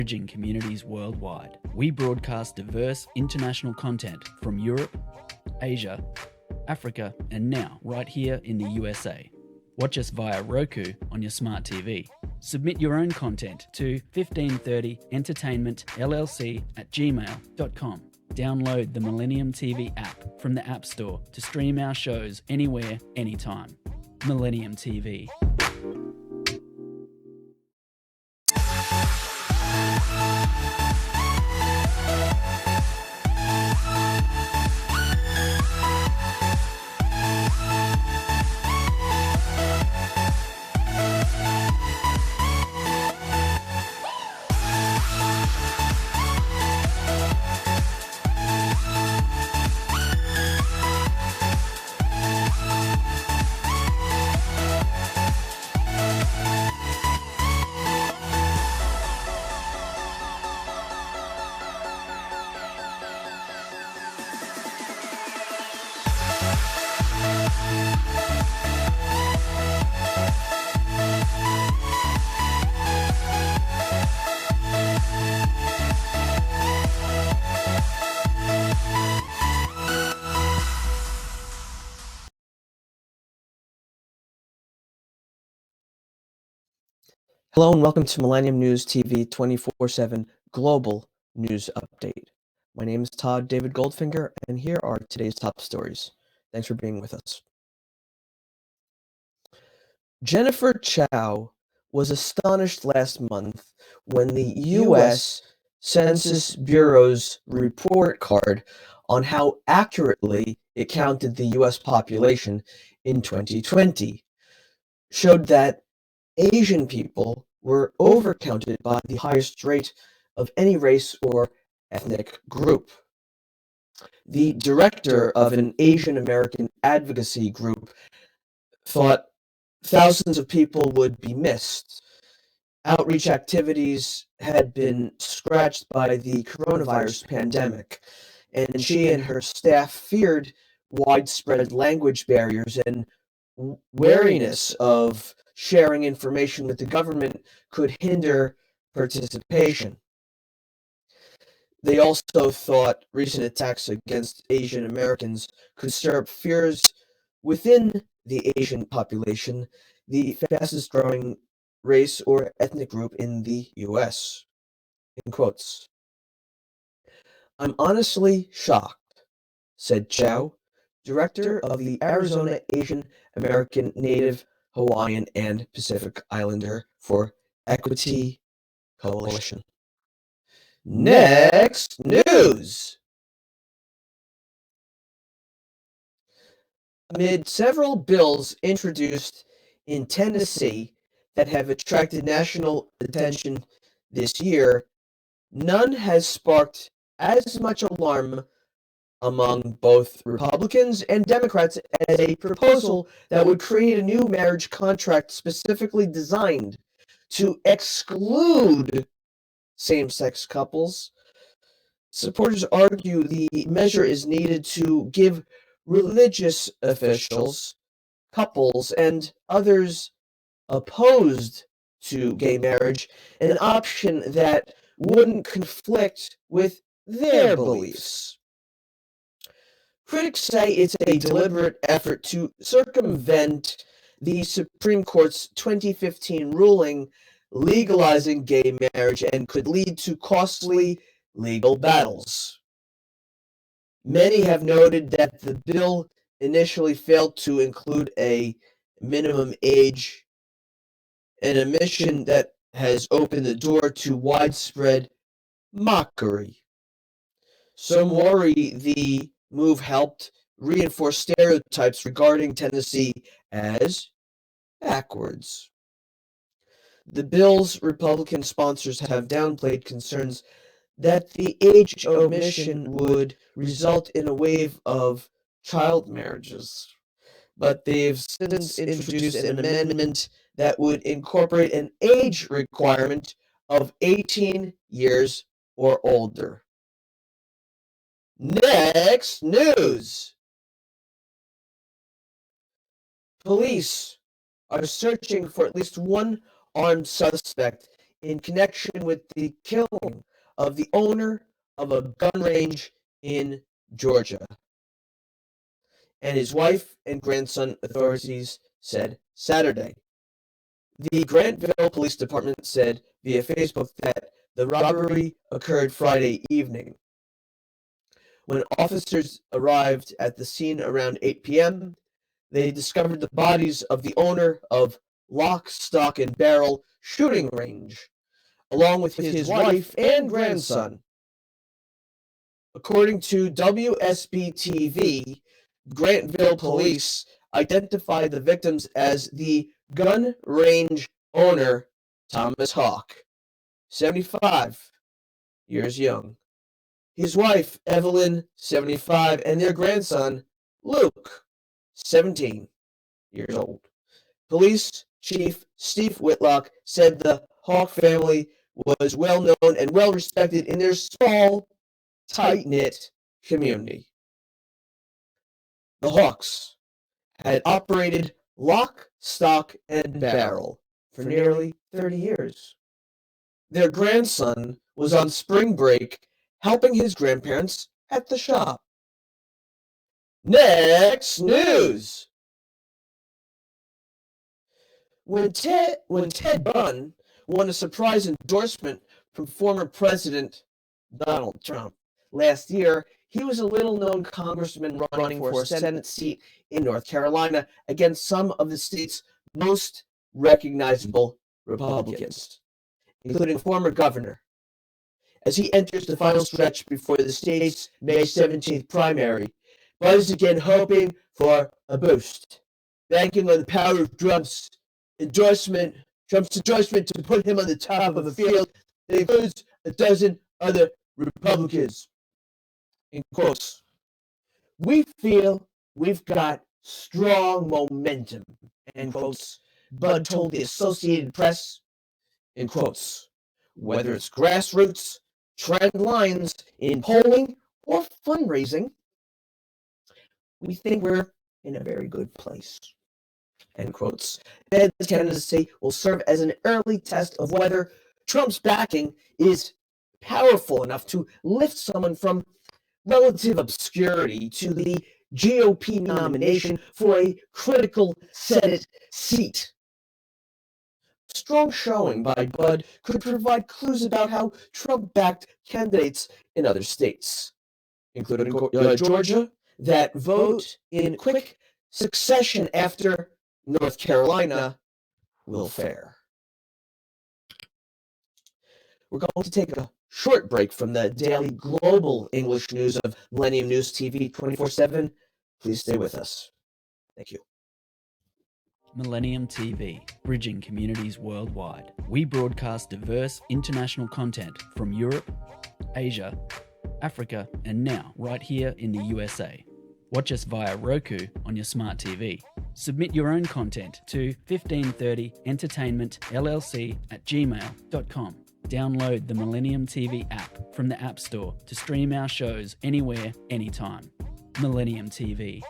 encouraging communities worldwide. We broadcast diverse international content from Europe, Asia, Africa, and now right here in the USA. Watch us via Roku on your smart TV. Submit your own content to 1530entertainmentllc@gmail.com. Download the Millennium TV app from the App Store to stream our shows anywhere, anytime. Millennium TV. Hello and welcome to Millennium News TV 24/7 Global News Update. My name is Todd David Goldfinger, and here are today's top stories. Thanks for being with us. Jennifer Chow was astonished last month when the U.S. Census Bureau's report card on how accurately it counted the U.S. population in 2020 showed that Asian people were overcounted by the highest rate of any race or ethnic group. The director of an Asian American advocacy group thought thousands of people would be missed. Outreach activities had been scratched by the coronavirus pandemic, and she and her staff feared widespread language barriers and wariness of sharing information with the government could hinder participation. They also thought recent attacks against Asian Americans could stir up fears within the Asian population, the fastest growing race or ethnic group in the U.S. In quotes. "I'm honestly shocked," said Chow, director of the Arizona Asian American Native Hawaiian and Pacific Islander for Equity Coalition. Next news. Amid several bills introduced in Tennessee that have attracted national attention this year, none has sparked as much alarm among both Republicans and Democrats as a proposal that would create a new marriage contract specifically designed to exclude same-sex couples. Supporters argue the measure is needed to give religious officials, couples, and others opposed to gay marriage an option that wouldn't conflict with their beliefs. Critics say it's a deliberate effort to circumvent the Supreme Court's 2015 ruling legalizing gay marriage and could lead to costly legal battles. Many have noted that the bill initially failed to include a minimum age, an omission that has opened the door to widespread mockery. Some worry the move helped reinforce stereotypes regarding Tennessee as backwards. The bill's Republican sponsors have downplayed concerns that the age omission would result in a wave of child marriages, but they've since introduced an amendment that would incorporate an age requirement of 18 years or older. Next news. Police are searching for at least one armed suspect in connection with the killing of the owner of a gun range in Georgia and his wife and grandson, authorities said Saturday. The Grantville Police Department said via Facebook that the robbery occurred Friday evening. When officers arrived at the scene around 8 p.m., they discovered the bodies of the owner of Lock, Stock, and Barrel shooting range, along with his wife and grandson. According to WSB-TV, Grantville police identified the victims as the gun range owner, Thomas Hawk, 75 years young, his wife, Evelyn, 75, and their grandson, Luke, 17 years old. Police Chief Steve Whitlock said the Hawk family was well known and well respected in their small, tight-knit community. The Hawks had operated Lock, Stock, and Barrel for nearly 30 years. Their grandson was on spring break helping his grandparents at the shop. Next news! When Ted Bunn won a surprise endorsement from former President Donald Trump last year, he was a little-known congressman running for a Senate seat in North Carolina against some of the state's most recognizable Republicans, including former governor. As he enters the final stretch before the state's May 17th primary, Bud is again hoping for a boost, banking on the power of Trump's endorsement to put him on the top of the field that includes a dozen other Republicans. In quotes, "We feel we've got strong momentum," end quotes, Bud told the Associated Press. In quotes, "Whether it's grassroots, trend lines in polling, or fundraising, we think we're in a very good place." End quotes. Ted's candidacy will serve as an early test of whether Trump's backing is powerful enough to lift someone from relative obscurity to the GOP nomination for a critical Senate seat. A strong showing by Bud could provide clues about how Trump backed candidates in other states, including Georgia, that vote in quick succession after North Carolina will fare. We're going to take a short break from the daily global English news of Millennium News TV 24/7. Please stay with us. Thank you. Millennium TV, bridging communities worldwide. We broadcast diverse international content from Europe, Asia, Africa, and now right here in the USA. Watch us via Roku on your smart TV. Submit your own content to 1530entertainmentllc@gmail.com. Download the Millennium TV app from the App Store to stream our shows anywhere, anytime. Millennium TV.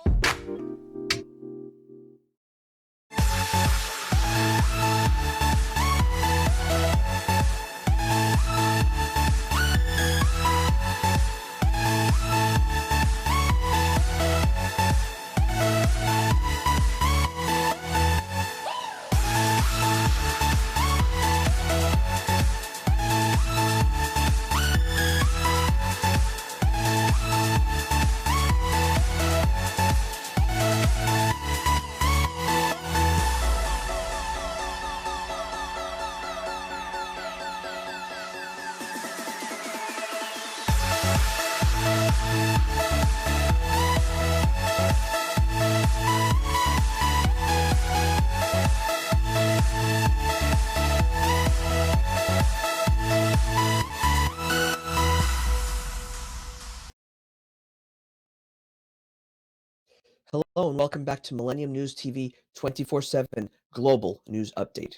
Hello and welcome back to Millennium News TV 24/7 Global News Update.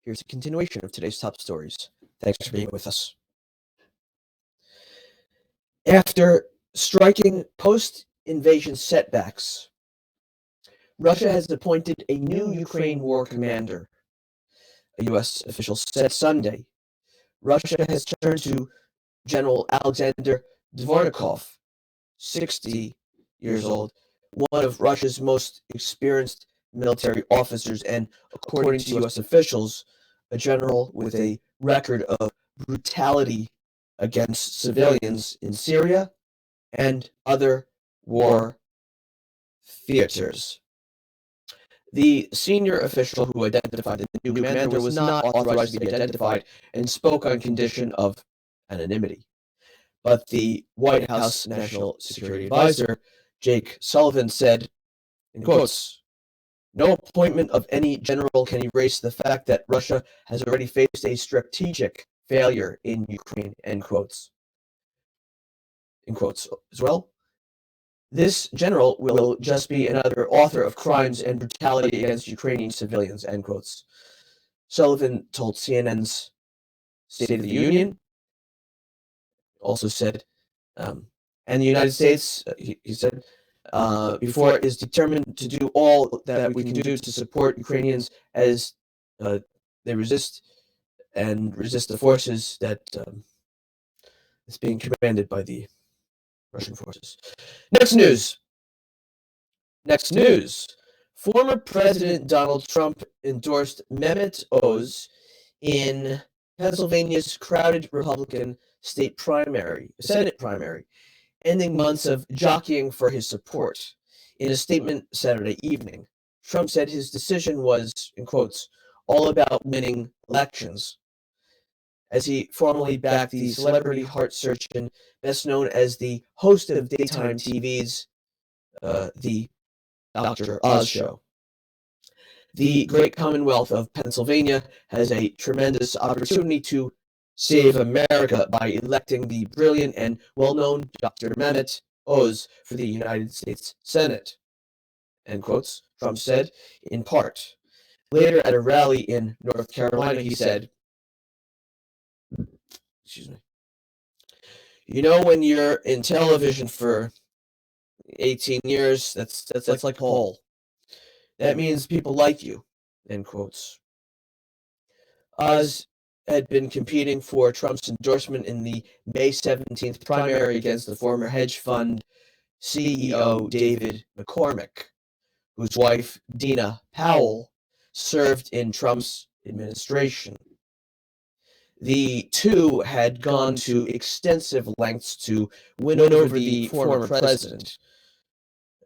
Here's a continuation of today's top stories. Thanks for being with us. After striking post-invasion setbacks, Russia has appointed a new Ukraine war commander, a U.S. official said Sunday, Russia has turned to General Alexander Dvornikov, 60 years old, one of Russia's most experienced military officers, and according to U.S. officials, a general with a record of brutality against civilians in Syria and other war theaters. The senior official who identified the new commander was not authorized to be identified and spoke on condition of anonymity. But the White House National Security Advisor, Jake Sullivan, said, in quotes, "No appointment of any general can erase the fact that Russia has already faced a strategic failure in Ukraine," end quotes. In quotes as well. "This general will just be another author of crimes and brutality against Ukrainian civilians," end quotes. Sullivan told CNN's State of the Union, also said, and the United States, he said, before is determined to do all that we can do to support Ukrainians as they resist the forces that is being commanded by the Russian forces. Next news. Former President Donald Trump endorsed Mehmet Oz in Pennsylvania's crowded Republican Senate primary, ending months of jockeying for his support. In a statement Saturday evening, Trump said his decision was, in quotes, all about winning elections, as he formally backed the celebrity heart surgeon, best known as the host of daytime TV's The Dr. Oz Show. The great Commonwealth of Pennsylvania has a tremendous opportunity to save America by electing the brilliant and well-known Dr. Mehmet Oz for the United States Senate, end quotes, Trump said, in part. Later at a rally in North Carolina, he said, excuse me, "You know, when you're in television for 18 years, that's like Paul. That means people like you," end quotes. Oz had been competing for Trump's endorsement in the May 17th primary against the former hedge fund CEO David McCormick, whose wife, Dina Powell, served in Trump's administration. The two had gone to extensive lengths to win over the former president,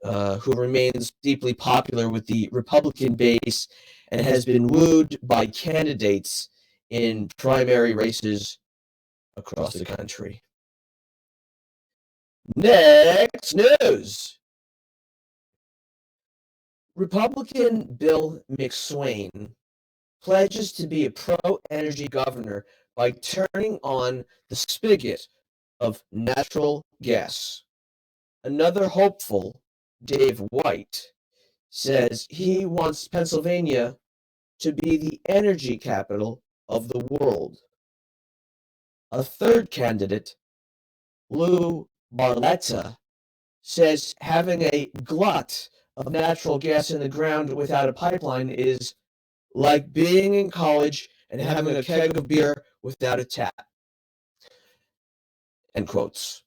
who remains deeply popular with the Republican base and has been wooed by candidates in primary races across the country. Next news. Republican Bill McSwain pledges to be a pro-energy governor by turning on the spigot of natural gas. Another hopeful, Dave White, says he wants Pennsylvania to be the energy capital of the world. A third candidate, Lou Barletta, says having a glut of natural gas in the ground without a pipeline is like being in college and having a keg of beer without a tap. End quotes.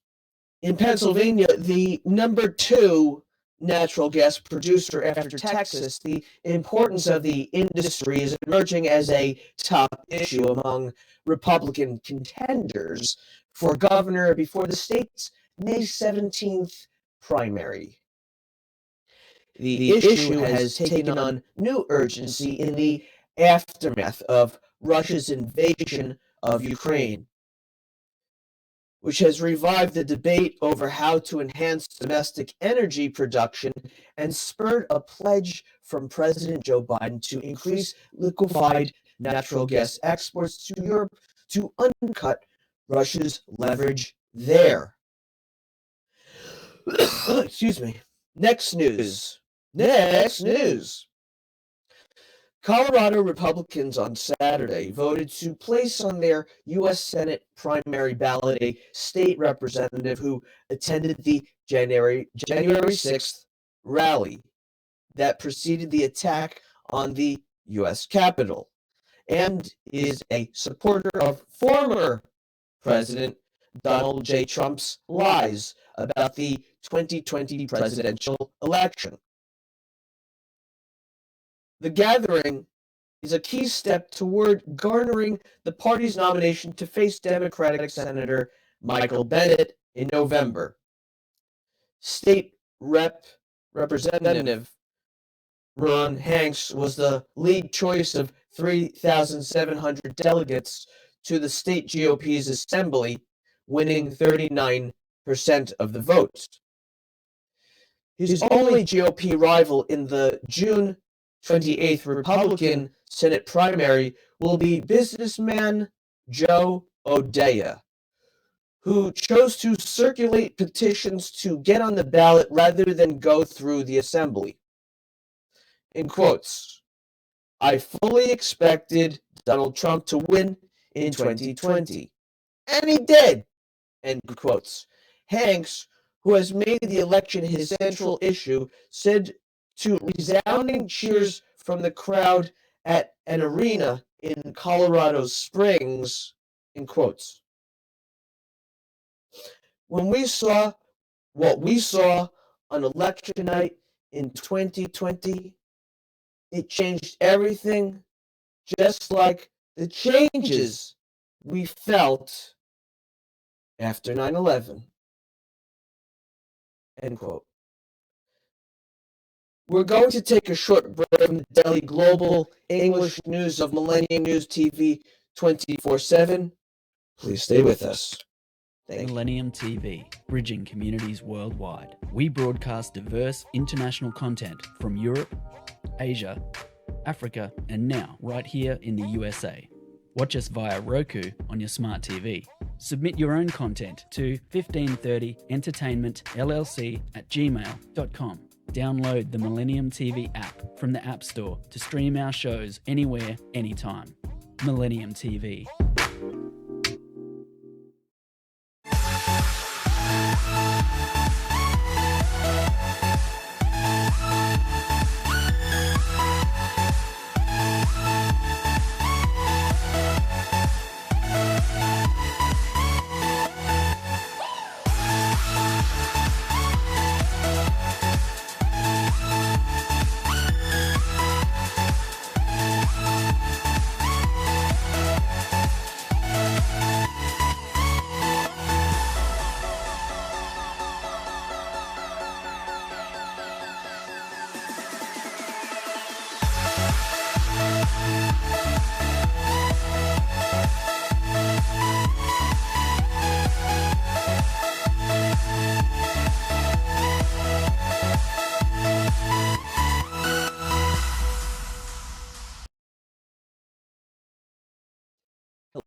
In Pennsylvania, the number 2 natural gas producer after Texas, the importance of the industry is emerging as a top issue among Republican contenders for governor before the state's May 17th primary. The issue has taken on new urgency in the aftermath of Russia's invasion of Ukraine, which has revived the debate over how to enhance domestic energy production and spurred a pledge from President Joe Biden to increase liquefied natural gas exports to Europe to undercut Russia's leverage there. Excuse me. Next news. Colorado Republicans on Saturday voted to place on their U.S. Senate primary ballot a state representative who attended the January 6th rally that preceded the attack on the U.S. Capitol. and is a supporter of former President Donald J. Trump's lies about the 2020 presidential election. The gathering is a key step toward garnering the party's nomination to face Democratic Senator Michael Bennet in November. State Representative Ron Hanks was the lead choice of 3,700 delegates to the state GOP's assembly, winning 39% of the vote. His only GOP rival in the June 28th Republican Senate primary will be businessman Joe O'Dea, who chose to circulate petitions to get on the ballot rather than go through the assembly. In quotes, "I fully expected Donald Trump to win in 2020, and he did," end quotes. Hanks, who has made the election his central issue, said to resounding cheers from the crowd at an arena in Colorado Springs, in quotes, "When we saw what we saw on election night in 2020, it changed everything, just like the changes we felt after 9/11. End quote. We're going to take a short break from the daily global English news of Millennium News TV 24/7. Please stay with us. Thank you. Millennium TV, bridging communities worldwide. We broadcast diverse international content from Europe, Asia, Africa, and now right here in the USA. Watch us via Roku on your smart TV. Submit your own content to 1530entertainmentllc@gmail.com. Download the Millennium TV app from the App Store to stream our shows anywhere, anytime. Millennium TV.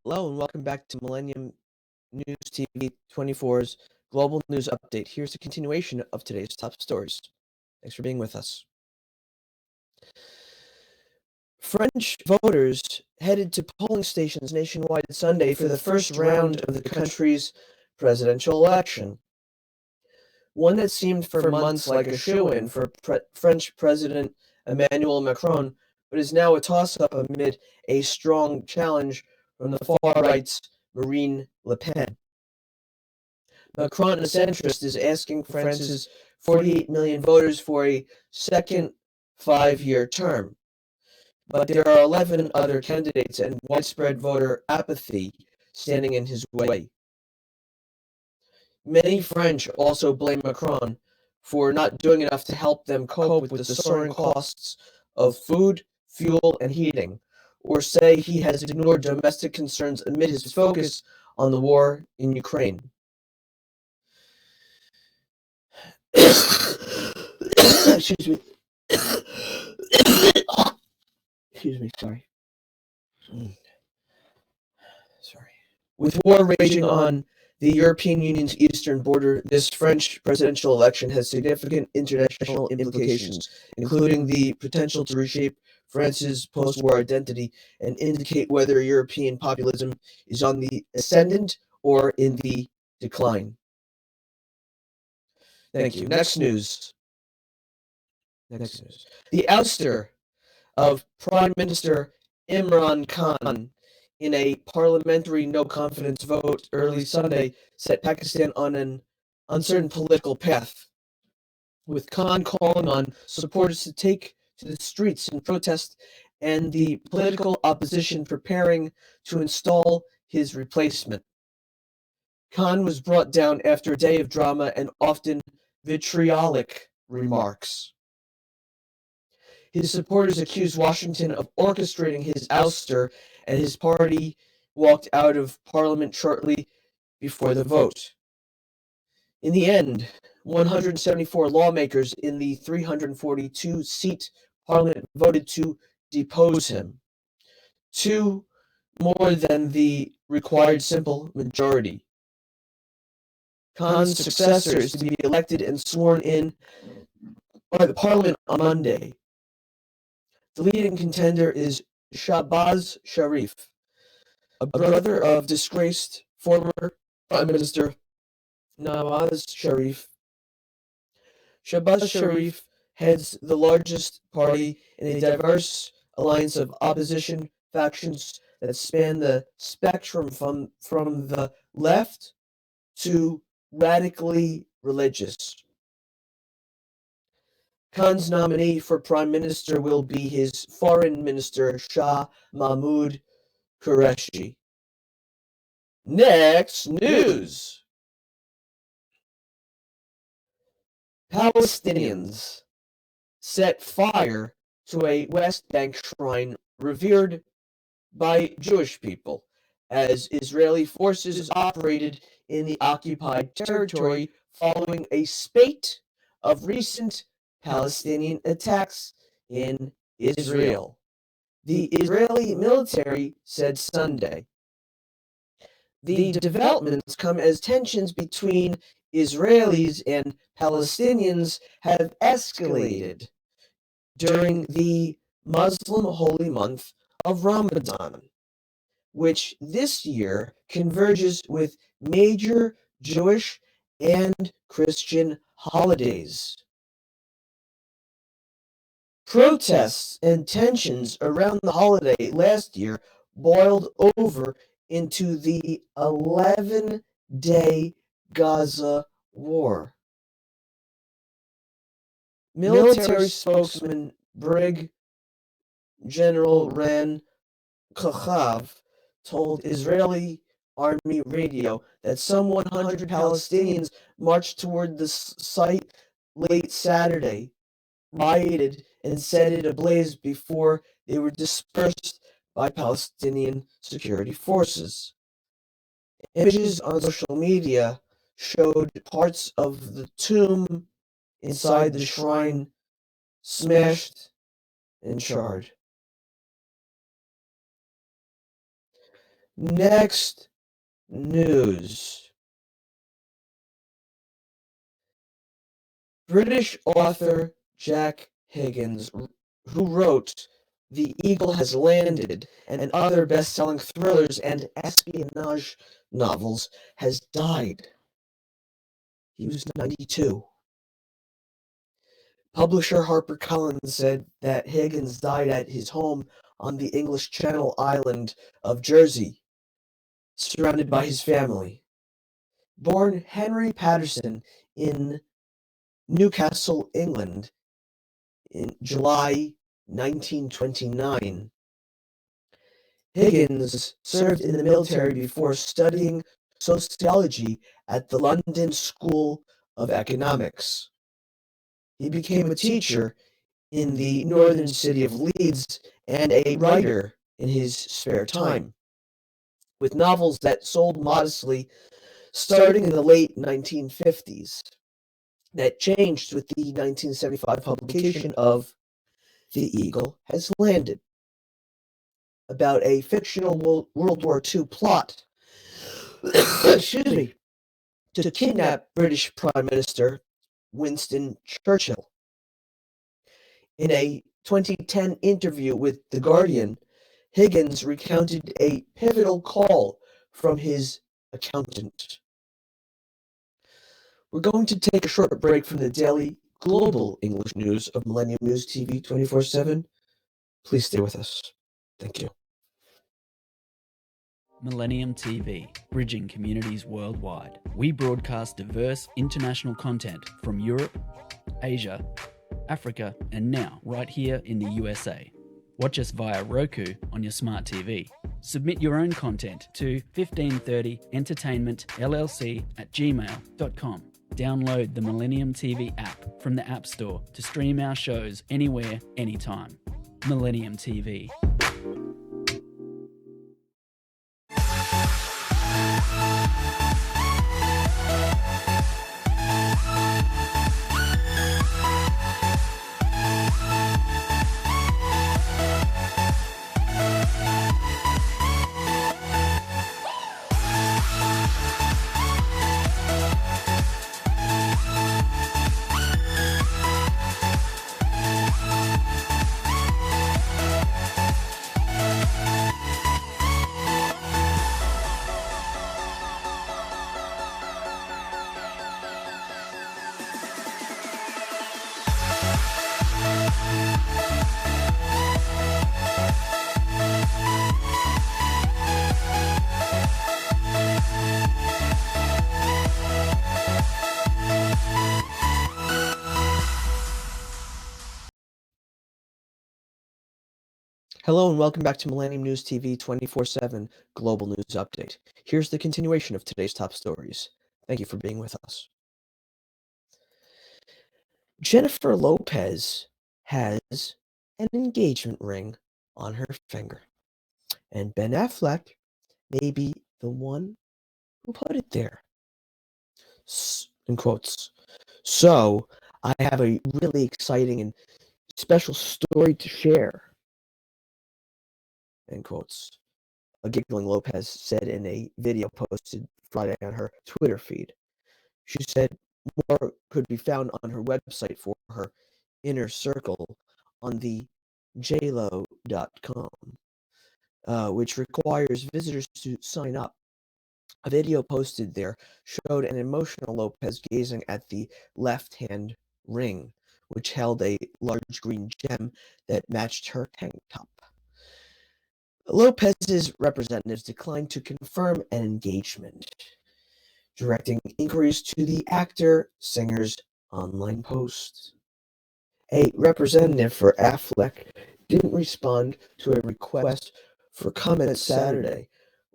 Hello and welcome back to Millennium News TV 24's Global News Update. Here's a continuation of today's top stories. Thanks for being with us. French voters headed to polling stations nationwide Sunday for the first round of the country's presidential election, one that seemed for months like a shoo-in for French President Emmanuel Macron, but is now a toss-up amid a strong challenge from the far-right's Marine Le Pen. Macron, a centrist, is asking France's 48 million voters for a second 5-year term. But there are 11 other candidates and widespread voter apathy standing in his way. Many French also blame Macron for not doing enough to help them cope with the soaring costs of food, fuel, and heating, or say he has ignored domestic concerns amid his focus on the war in Ukraine. Excuse me. Excuse me, sorry. With war raging on the European Union's eastern border, this French presidential election has significant international implications, including the potential to reshape France's post-war identity and indicate whether European populism is on the ascendant or in the decline. Thank you. Next news. The ouster of Prime Minister Imran Khan, in a parliamentary no-confidence vote early Sunday, set Pakistan on an uncertain political path, with Khan calling on supporters to take to the streets in protest and the political opposition preparing to install his replacement. Khan was brought down after a day of drama and often vitriolic remarks. His supporters accused Washington of orchestrating his ouster, and his party walked out of parliament shortly before the vote. In the end, 174 lawmakers in the 342-seat parliament voted to depose him, two more than the required simple majority. Khan's successor is to be elected and sworn in by the parliament on Monday. The leading contender is Shahbaz Sharif, a brother of disgraced former Prime Minister Nawaz Sharif. Shahbaz Sharif heads the largest party in a diverse alliance of opposition factions that span the spectrum from the left to radically religious. Khan's nominee for prime minister will be his foreign minister, Shah Mahmood Qureshi. Next news. Palestinians set fire to a West Bank shrine revered by Jewish people as Israeli forces operated in the occupied territory following a spate of recent Palestinian attacks in Israel. The Israeli military said Sunday. The developments come as tensions between Israelis and Palestinians have escalated during the Muslim holy month of Ramadan, which this year converges with major Jewish and Christian holidays. Protests and tensions around the holiday last year boiled over into the 11-day Gaza war. Military spokesman Brig General Ran Kochav told Israeli Army radio that some 100 Palestinians marched toward the site late Saturday, rioted, and set it ablaze before they were dispersed by Palestinian security forces. Images on social media showed parts of the tomb inside the shrine smashed and charred. Next news. British author Jack Higgins, who wrote The Eagle Has Landed and other best-selling thrillers and espionage novels, has died. He was 92. Publisher HarperCollins said that Higgins died at his home on the English Channel island of Jersey, surrounded by his family. Born Henry Patterson in Newcastle, England, in July 1929. Higgins served in the military before studying sociology at the London School of Economics. He became a teacher in the northern city of Leeds and a writer in his spare time, with novels that sold modestly starting in the late 1950s. That changed with the 1975 publication of The Eagle Has Landed, about a fictional World War II plot excuse me, to kidnap British Prime Minister Winston Churchill. In a 2010 interview with The Guardian, Higgins recounted a pivotal call from his accountant. We're going to take a short break from the daily global English news of Millennium News TV 24/7. Please stay with us. Thank you. Millennium TV, bridging communities worldwide. We broadcast diverse international content from Europe, Asia, Africa, and now right here in the USA. Watch us via Roku on your smart TV. Submit your own content to 1530entertainmentllc@gmail.com. Download the Millennium TV app from the App Store to stream our shows anywhere, anytime. Millennium TV. Hello and welcome back to Millennium News TV 24/7 Global News Update. Here's the continuation of today's top stories. Thank you for being with us. Jennifer Lopez has an engagement ring on her finger, and Ben Affleck may be the one who put it there. In quotes. So, I have a really exciting and special story to share. End quotes. A giggling Lopez said in a video posted Friday on her Twitter feed. She said more could be found on her website for her inner circle on the jlo.com, which requires visitors to sign up. A video posted there showed an emotional Lopez gazing at the left-hand ring, which held a large green gem that matched her tank top. Lopez's representatives declined to confirm an engagement, directing inquiries to the actor-singer's online post. A representative for Affleck didn't respond to a request for comment Saturday.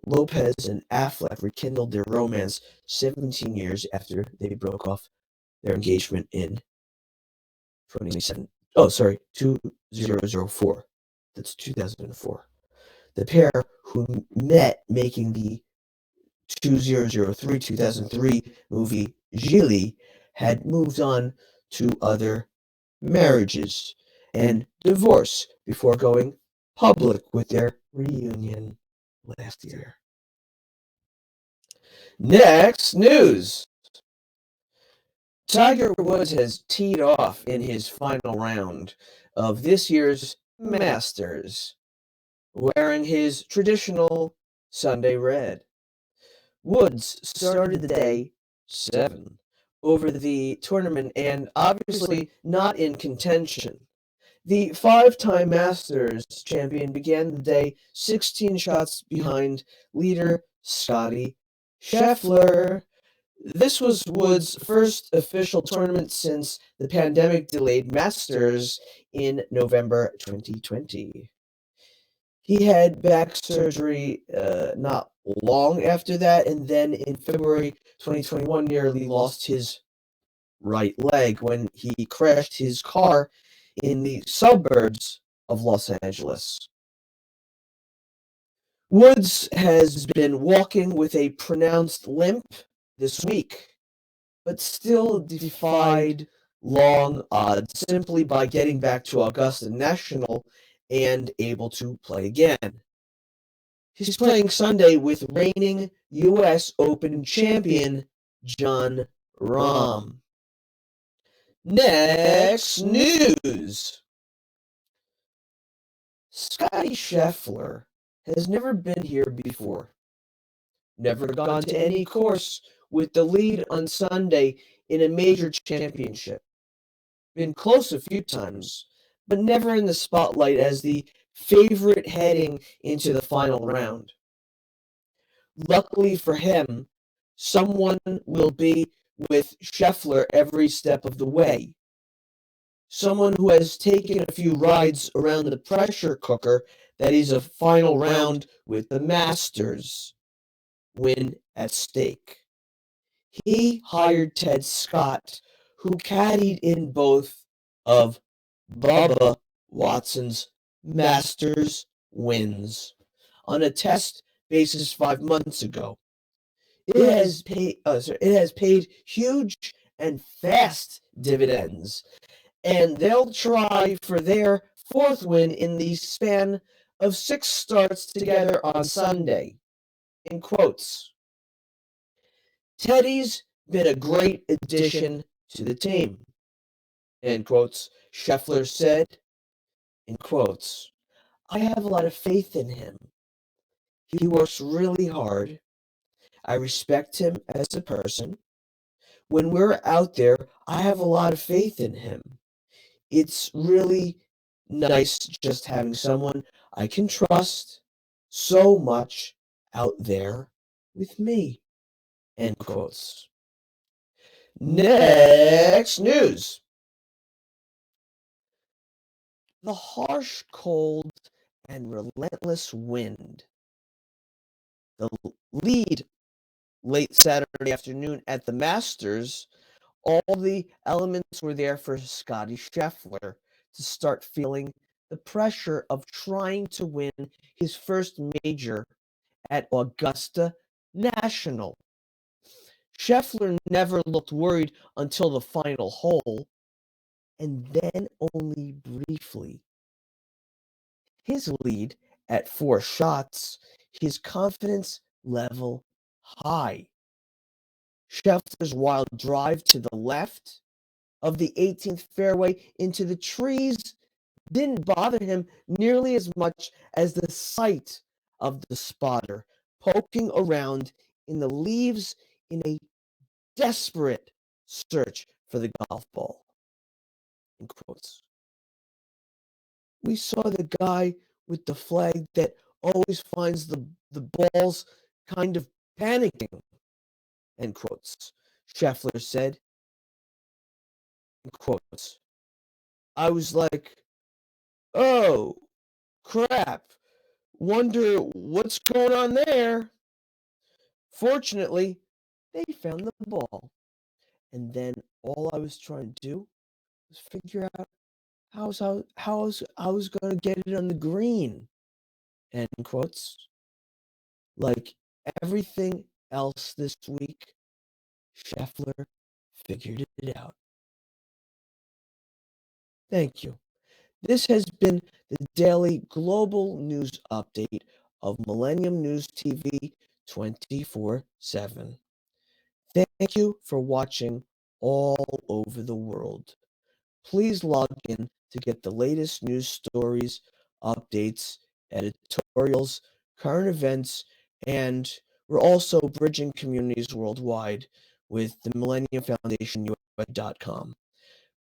Lopez and Affleck rekindled their romance 17 years after they broke off their engagement in 2004. That's 2004. The pair, who met making the 2003 movie Gilly, had moved on to other marriages and divorce before going public with their reunion last year. Next news. Tiger Woods has teed off in his final round of this year's Masters, wearing his traditional Sunday red. Woods started the day 7 over the tournament and obviously not in contention. The five-time Masters champion began the day 16 shots behind leader Scottie Scheffler. This was Woods' first official tournament since the pandemic-delayed Masters in November 2020. He had back surgery not long after that, and then in February 2021 nearly lost his right leg when he crashed his car in the suburbs of Los Angeles. Woods has been walking with a pronounced limp this week, but still defied long odds simply by getting back to Augusta National and able to play again. He's playing Sunday with reigning U.S. Open champion Jon Rahm. Next news. Scottie Scheffler has never been here before. Never gone to any course with the lead on Sunday in a major championship. Been close a few times, but never in the spotlight as the favorite heading into the final round. Luckily for him, someone will be with Scheffler every step of the way. Someone who has taken a few rides around the pressure cooker that is a final round with the Masters win at stake. He hired Ted Scott, who caddied in both of Bubba Watson's Masters wins on a test basis 5 months ago. It has paid huge and fast dividends, and they'll try for their fourth win in the span of 6 starts together on Sunday. In quotes, Teddy's been a great addition to the team. End quotes, Scheffler said. In quotes, I have a lot of faith in him. He works really hard. I respect him as a person. When we're out there, I have a lot of faith in him. It's really nice just having someone I can trust so much out there with me. End quotes. Next news. The harsh cold and relentless wind. The lead late Saturday afternoon at the Masters, all the elements were there for Scottie Scheffler to start feeling the pressure of trying to win his first major at Augusta National. Scheffler never looked worried until the final hole, and then only briefly. His lead at 4 shots, his confidence level high. Scheffler's wild drive to the left of the 18th fairway into the trees didn't bother him nearly as much as the sight of the spotter poking around in the leaves in a desperate search for the golf ball. In quotes. We saw the guy with the flag that always finds the balls kind of panicking. End quotes. Scheffler said. In quotes. I was like, oh, crap. Wonder what's going on there. Fortunately, they found the ball. And then all I was trying to do was figure out how I was going to get it on the green. End quotes. Like everything else this week, Scheffler figured it out. Thank you. This has been the daily global news update of Millennium News TV 24/7. Thank you for watching all over the world. Please log in to get the latest news stories, updates, editorials, current events, and we're also bridging communities worldwide with the Millennium Foundation USA.com.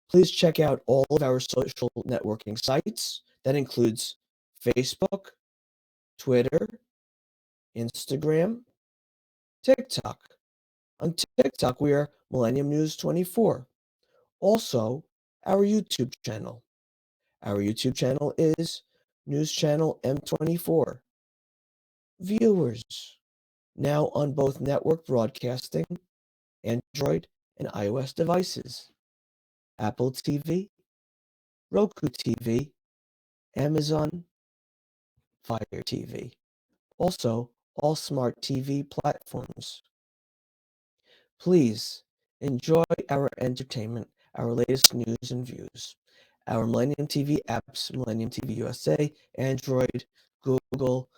Please check out all of our social networking sites. That includes Facebook, Twitter, Instagram, TikTok. On TikTok, we are Millennium News 24. Also, our YouTube channel. Our YouTube channel is News Channel M24. Viewers, now on both network broadcasting, Android and iOS devices, Apple TV, Roku TV, Amazon Fire TV. Also, all smart TV platforms. Please enjoy our entertainment, our latest news and views. Our Millennium TV apps, Millennium TV USA, Android, Google,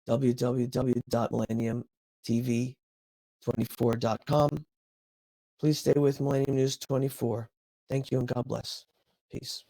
www.millenniumtv24.com. Please stay with Millennium News 24. Thank you and God bless. Peace.